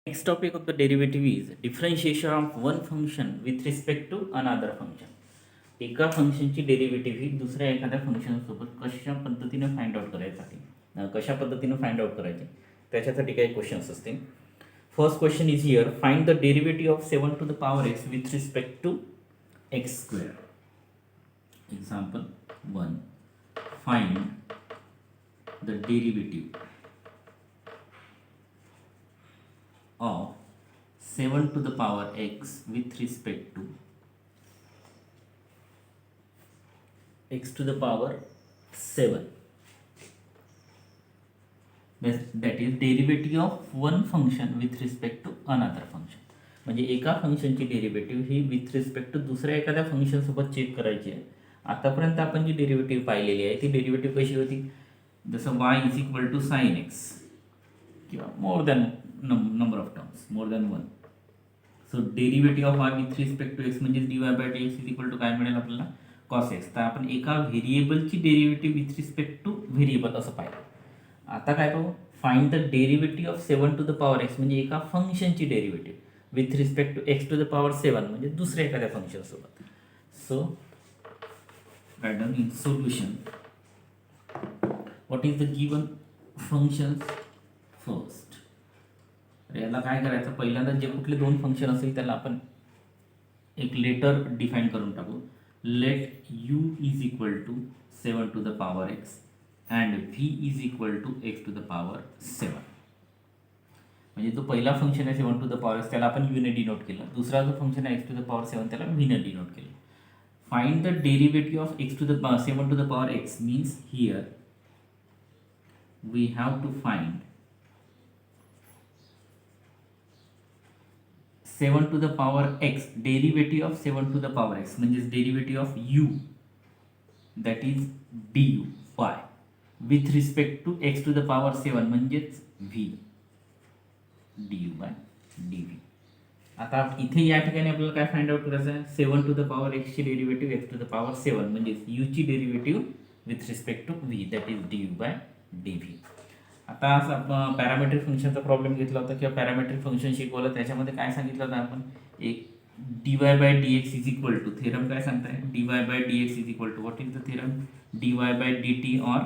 Next topic of the derivative is differentiation of one function with respect to another function. एका फंक्शनची derivative ही दुसऱ्या एखाद्या फंक्शनसोबत कशा पद्धतीने फाइंड आउट करायचे त्याच्यासाठी काही क्वेश्चन्स असतील. First question is here, find the derivative of 7 to the power x with respect to x square. Example 1, find the derivative of 7 to the power x with respect to x to the power 7. That is derivative of one function with respect to another function. म्हणजे एका फंक्शनची derivative ही with respect to दुसऱ्या एखाद्या फंक्शनसोबत check करायची आहे. आतापर्यंत आपण जी डेरिव्हेटिव्ह पाहिलेली आहे ती डेरिव्हेटिव्ह कशी होती, जसं y is equal to sine x किंवा more than number of terms, more than 1. So derivative of y with respect to x म्हणजे dy by dx is equal to काय मिळेल आपल्याला, कॉस एक्स. तर आपण एका व्हेरिएबलची derivative with respect to variable असं पाहिलं. आता काय पाहू, find the derivative of 7 to the power x म्हणजे एका फंक्शनची derivative with respect to x to the power 7 म्हणजे दुसऱ्या एखाद्या फंक्शनसोबत. So write down in solution what is the given functions first. याला काय करायचं, पहिल्यांदा जे कुठले दोन फंक्शन असेल त्याला आपण एक लेटर डिफाईन करून टाकू. Let u is equal to 7 to the power x and v is equal to x to the power 7. म्हणजे जो पहिला फंक्शन आहे 7 to the power x त्याला आपण u ने डिनोट केलं, दुसरा जो फंक्शन आहे x to the power 7 त्याला v ने डिनोट केलं. Find the derivative of x to the 7 to the power x means here we have to find 7 to the power x, derivative of 7 to the power x म्हणजेच derivative of u, that is du y with respect to x to the power 7 म्हणजेच v du by dv. आता इथे या ठिकाणी आपल्याला काय find out करायचं आहे, 7 to the power x ची derivative x to the power 7 म्हणजेच u ची derivative with respect to v, that is du by dv. आता असं पॅरामेट्रिक फंक्शनचा प्रॉब्लेम घेतला होता किंवा पॅरामेट्रिक फंक्शन शिकवलं, त्याच्यामध्ये काय सांगितलं होतं आपण, एक dy by dx is equal to, theorem काय सांगताय, dy by dx is equal to what is the theorem, dy by dt और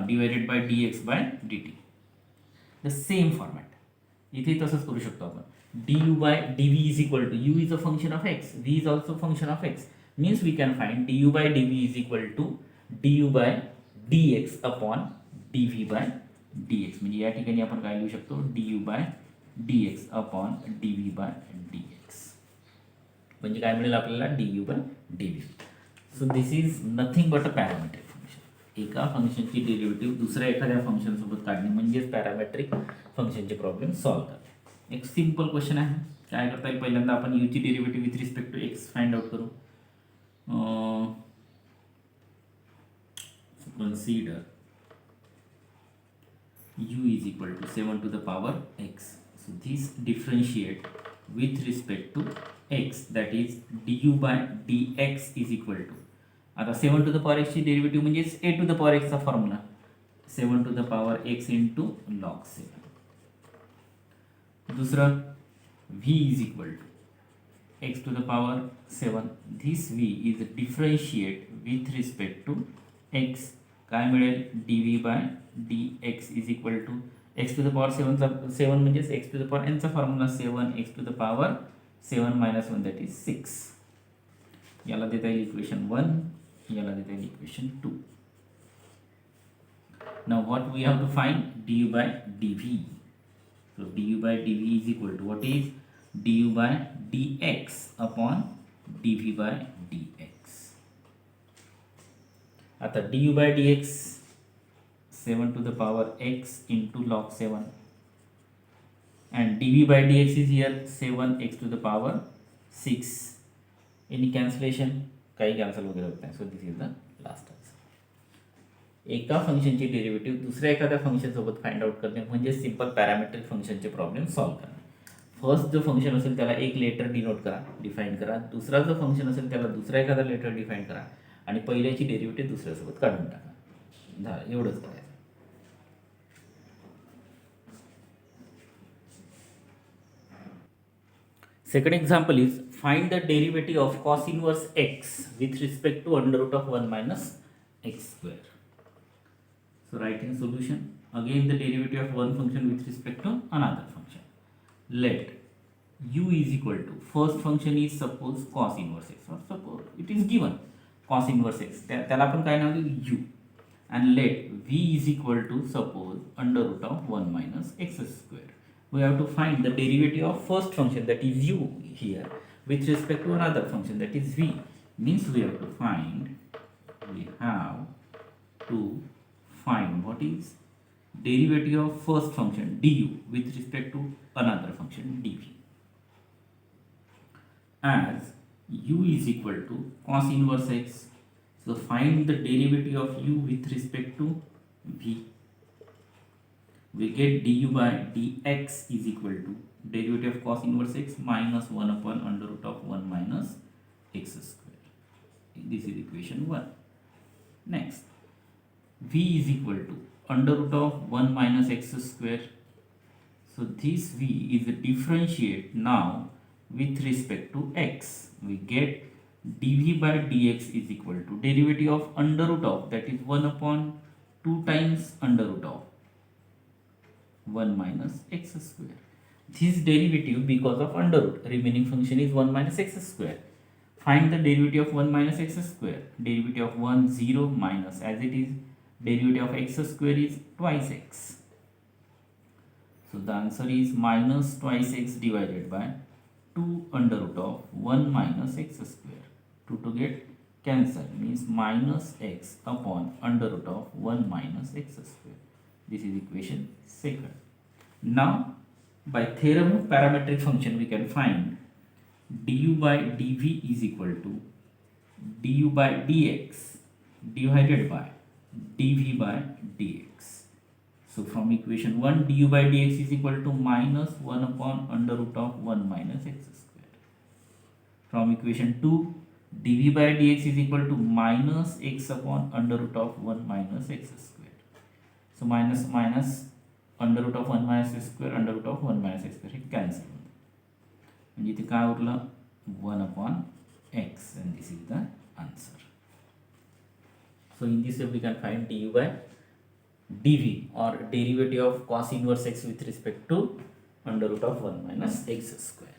divided by dx by dt. The same format इथे तसंच करू शकतो आपण. du by dv is equal to, u is a function of x, v is also function of x, means we can find du by dv is equal to du by dx upon dv by dx. म्हणजे या ठिकाणी आपण काय लिहू शकतो, du by dx upon dv by dx म्हणजे काय मिळेल आपल्याला, du by dv. So this is nothing but a parametric function. एका फंक्शनची डेरिव्हेटिव्ह दुसऱ्या एखाद्या फंक्शन सोबत काढणे म्हणजेच पॅरामेट्रिक फंक्शनचे प्रॉब्लेम सॉल्व्ह करणे. एक सिंपल क्वेश्चन आहे. काय करता येईल, पहिल्यांदा आपण u ची derivative with respect to x find out करू. Consider u is equal to 7 to the power x. So this differentiate with respect to x, that is du by dx is equal to, आता 7 to the power x ची derivative म्हणजे a to the power x चा formula 7 to the power x into log 7. दुसरा v is equal to x to the power 7. This v is differentiate with respect to x, काय मिळेल, dv by dx is equal to x to the power 7 म्हणजेच x to the power n चा formula 7 x to the power 7 minus 1 that is 6. याला देता येईल equation 1, याला देता येईल equation 2. Now what we have to find, du by dv. So du by dv is equal to what is du by dx upon dv by dx. आता du by dx 7 to the power x into log 7 and dv by dx is here 7x to the power 6. Any cancellation, काही cancel वगैरे होत नाही. सो this is the last answer. एका फंक्शनची derivative दुसऱ्या एखाद्या function सोबत फाइंड आउट करणे म्हणजे सिंपल पॅरामेट्रिक फंक्शनचे प्रॉब्लेम सॉल्व्ह करणे. फर्स्ट जो फंक्शन असेल त्याला एक लेटर डिनोट करा, डिफाईन करा. दुसरा जो फंक्शन असेल त्याला दुसरा एखादा लेटर डिफाईन करा आणि पहिल्याची डेरिव्हेटिव्ह दुसऱ्यासोबत काढून टाका. एवढंच करायचं. Second example is find the derivative of cos inverse x with respect to under root of 1 minus x square. So writing solution, again the derivative of one function with respect to another function. Let u is equal to, first function is suppose cos inverse x, or suppose it is given cos inverse x, त्याला आपण काय नाव देऊ, u, and let v is equal to suppose under root of 1 minus x square. We have to find the derivative of first function, that is u here, with respect to another function, that is v. Means we have to find what is derivative of first function du with respect to another function dv. As u is equal to cos inverse x, so find the derivative of u with respect to v. We get du by dx is equal to derivative of cos inverse x minus 1 upon under root of 1 minus x square. This is equation 1. Next, v is equal to under root of 1 minus x square. So this v is differentiate now with respect to x. We get dv by dx is equal to derivative of under root of, that is 1 upon 2 times under root of 1 minus x square. This derivative because of under root, remaining function is 1 minus x square. Find the derivative of 1 minus x square. Derivative of 1 0 minus, as it is derivative of x square is twice x. So the answer is minus twice x divided by 2 under root of 1 minus x square. 2 to get cancel, means minus x upon under root of 1 minus x square. This is equation 2nd. Now by theorem of parametric function we can find du by dv is equal to du by dx divided by dv by dx. So from equation 1, du by dx is equal to minus 1 upon under root of 1 minus x square. From equation 2, dv by dx is equal to minus x upon under root of 1 minus x square. So minus minus under root of 1 minus x square, under root of 1 minus x square, cancel. म्हणजे इथे काय उरलं 1 upon x, and this is the answer. So in this way we can find du by dv, or derivative of cos inverse x with respect to under root of 1 minus x square.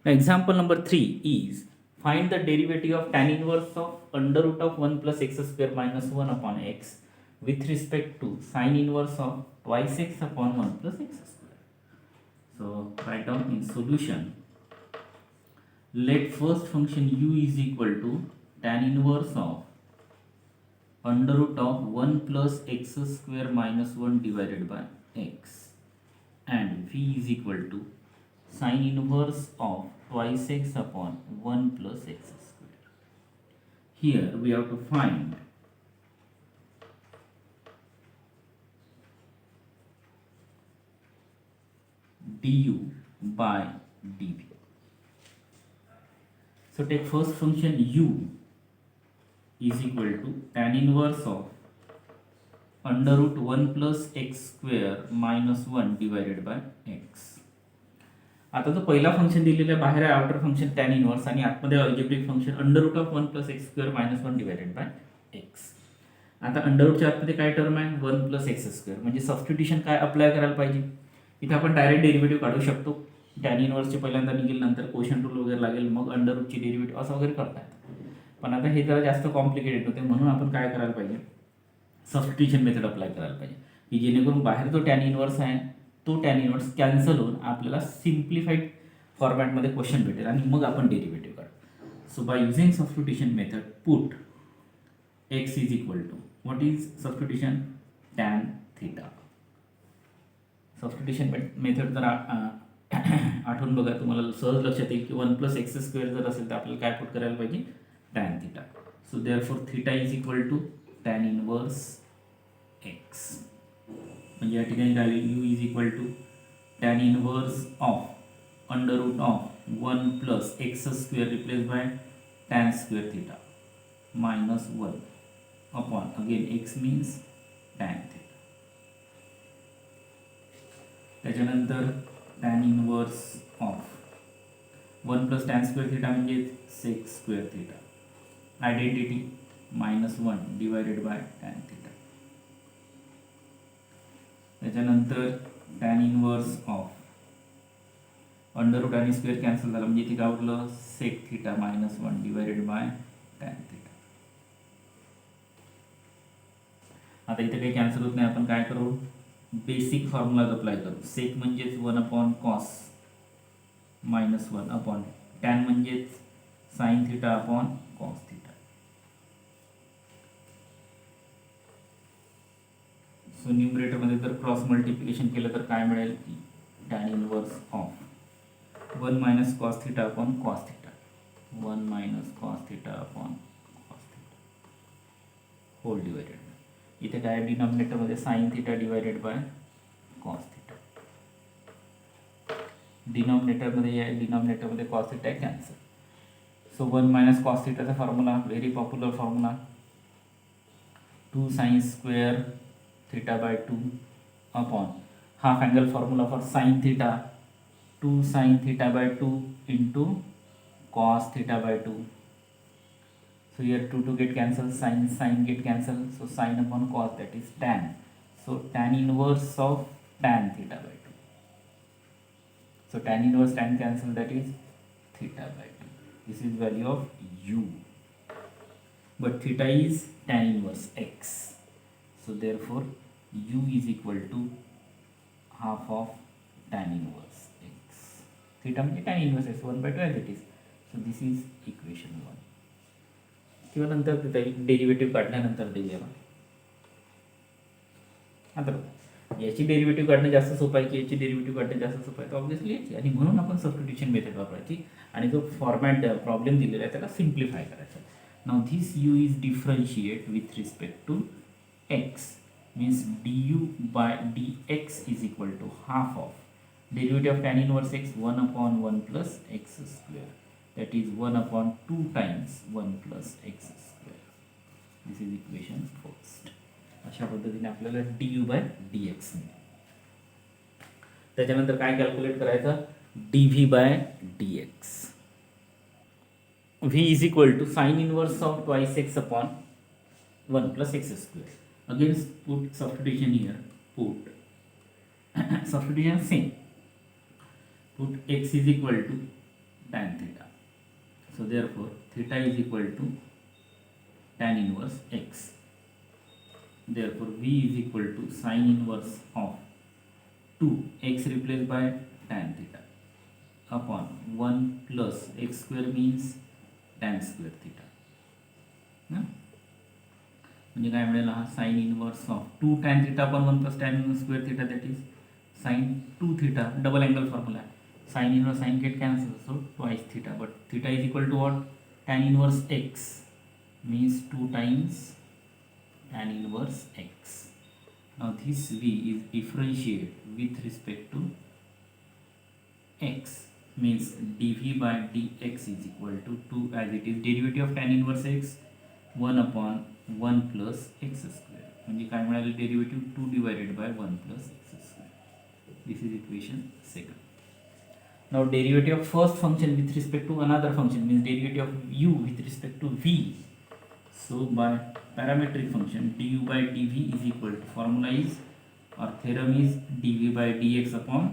Now example number 3 is find the derivative of tan inverse of under root of 1 plus x square minus 1 upon x with respect to sin inverse of twice x upon 1 plus x square. So write down in solution, let first function u is equal to tan inverse of under root of 1 plus x square minus 1 divided by x, and v is equal to sin inverse of twice x upon 1 plus x square. Here we have to find du by dv. So take first function u is equal to tan inverse of under root 1 plus x square minus 1 divided by x. आता जो पहिला function दिलेला आहे बाहेर आहे outer function tan inverse, आणि आतमध्ये algebraic function under root of 1 plus x square minus 1 divided by x. आता अंडर रूटच्या आतमध्ये काय टर्म आहे 1 प्लस एक्स स्क्वेअर, म्हणजे सबस्टिट्यूशन काय अप्लाय करायला पाहिजे. इथे आपण डायरेक्ट डेरिव्हेटिव्ह काढू शकतो. tan इनवर्सचे पहिल्यांदा निघेल, नंतर कोशंट रूल वगैरे लागेल, मग अंडर रूटची डेरिव्हेटिव्ह असं वगैरे करता येतं. पण आता हे जरा जास्त कॉम्प्लिकेटेड होते, म्हणून आपण काय करायला पाहिजे सबस्टिट्यूशन मेथड अप्लाय करायला पाहिजे, की जेणेकरून बाहेर जो tan इनवर्स आहे तो tan इनवर्स कॅन्सल होऊन आपल्याला सिम्प्लिफाईड फॉर्मॅटमध्ये क्वेश्चन भेटेल आणि मग आपण डेरिव्हेटिव्ह काढू. So by using substitution method put x is equal to what is substitution tan theta. Substitution method जर आठवून बघा, तुम्हाला सहज लक्षात येईल की 1 प्लस एक्स स्क्वेअर जर असेल तर आपल्याला काय पुट करायला पाहिजे tan theta. So therefore theta is equal to tan inverse x, म्हणजे या ठिकाणी काय u is equal to tan inverse of under root of 1 plus x square replace by tan square theta minus 1 upon again x means tan theta. त्याच्यानंतर tan inverse of 1 plus tan square theta म्हणजे sec square theta identity -1 divided by tan theta. त्याच्यानंतर tan inverse of under root आणि square cancel झाला म्हणजे इथे काय उरलं sec theta -1 divided by tan theta. आता इथे काही कॅन्सल होत नाही, आपण काय करू बेसिक फॉर्म्युला अप्लाय करू. सेक म्हणजेच 1/cos -1 अपॉन टॅन म्हणजेच sine theta upon cos theta. So न्यूमरेटरमध्ये जर क्रॉस मल्टिप्लिकेशन केलं तर काय मिळेल की tan inverse of 1 - cos theta upon cos theta 1 - cos theta upon cos theta whole divided. इथे काय डिनॉमिनेटरमध्ये sine theta divided by cos theta. डिनॉमिनेटरमध्ये cos theta cancel. So 1 - cos थिटाचा formula very popular formula 2 sin square theta by 2 upon half angle formula for sine theta 2 sin theta by 2 into cos theta by 2. So here 2 get cancelled, sin get cancelled, so sin upon cos, that is tan. So tan inverse of tan theta by 2. So tan inverse tan cancel, that is theta by 2. This is value of u. But theta is tan inverse x. So therefore u is equal to half of tan inverse x. Theta means tan inverse x 1/2 as it is. So this is equation 1. किंवा नंतर derivative काढल्यानंतर देऊया. आता याची derivative काढणं जास्त सोपं आहे की याची डेरिव्हेटिव्ह काढणं जास्त सोपं आहे, तर ऑब्व्हियसली याची, आणि म्हणून आपण सबस्टिट्यूशन मेथड वापरायची आणि जो फॉर्मॅट प्रॉब्लेम दिलेला आहे त्याला सिम्प्लिफाय करायचा. Now this u is differentiate with respect to x means du by dx is equal to half of derivative of tan inverse x 1/1 plus x square, that is 1/2 times 1 plus x square. This is equation first. अशा पद्धतीने आपल्याला du by dx मिळेल. त्याच्यानंतर काय calculate करायचं dv by dx. v is equal to sin inverse of twice x upon 1 plus x square. Again put substitution here. Put substitution same. Put x is equal to tan theta. So therefore theta is equal to tan inverse x. Therefore v is equal to sin inverse of 2 x replaced by tan theta upon 1 plus x square means tan square theta. म्हणजे काय मिळेल हा sin inverse of 2 tan theta upon 1 plus tan square theta, that is sin 2 theta. Double angle formula. Sin inverse sin get cancelled, so twice theta, but theta is equal to what? Tan inverse x means 2 times tan inverse x. Now this v is differentiate with respect to x means dv by dx is equal to 2 as it is derivative of tan inverse x 1/1 plus x square. म्हणजे काय मिळाले derivative 2 divided by 1 plus x square. This is equation second. Now derivative of first function with respect to another function means derivative of u with respect to v. So by parametric function du by dv is equal to, formula is or theorem is dv by dx upon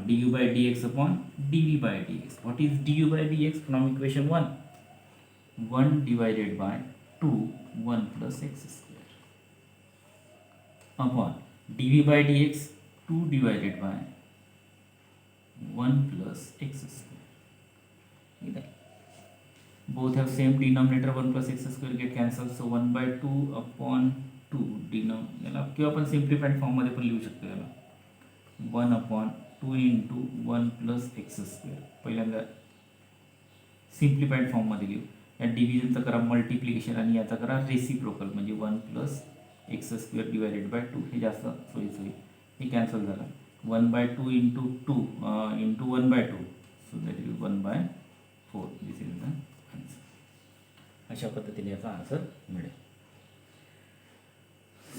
du by dx upon dv by dx. What is du by dx? From equation 1, 1 divided by 2 1 plus x square upon dv by dx 2 divided by 1 plus x square. Both have same denominator 1 plus x square get cancelled, so 1/2 upon 2 याला किंवा आपण simplified फॉर्ममध्ये पण लिहू शकतो. याला 1/2 into 1 plus x square पहिल्यांदा simplified फॉर्ममध्ये लिहू. या डिव्हिजनचं करा मल्टिप्लिकेशन आणि याचा करा रेसिप्रोकल म्हणजे 1 plus x square divided by 2. हे जास्त सोयीचं होईल. हे कॅन्सल झालं. 1/2 into 2 into 1/2, so that is 1/4. This is the answer. अशा पद्धतीने याचा आन्सर मिळेल.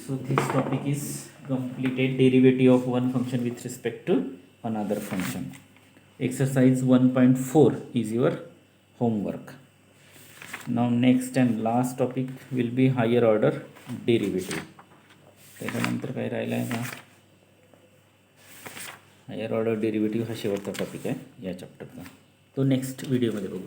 So this topic is completed. Derivative of one function with respect to another function. Exercise 1.4 is your homework. Now next and last topic will be higher order derivative. त्याच्यानंतर काय राहिलं आहे का? Higher order derivative हा शेवटचा topic आहे या चॅप्टरचा. तो नेक्स्ट व्हिडिओमध्ये बघू.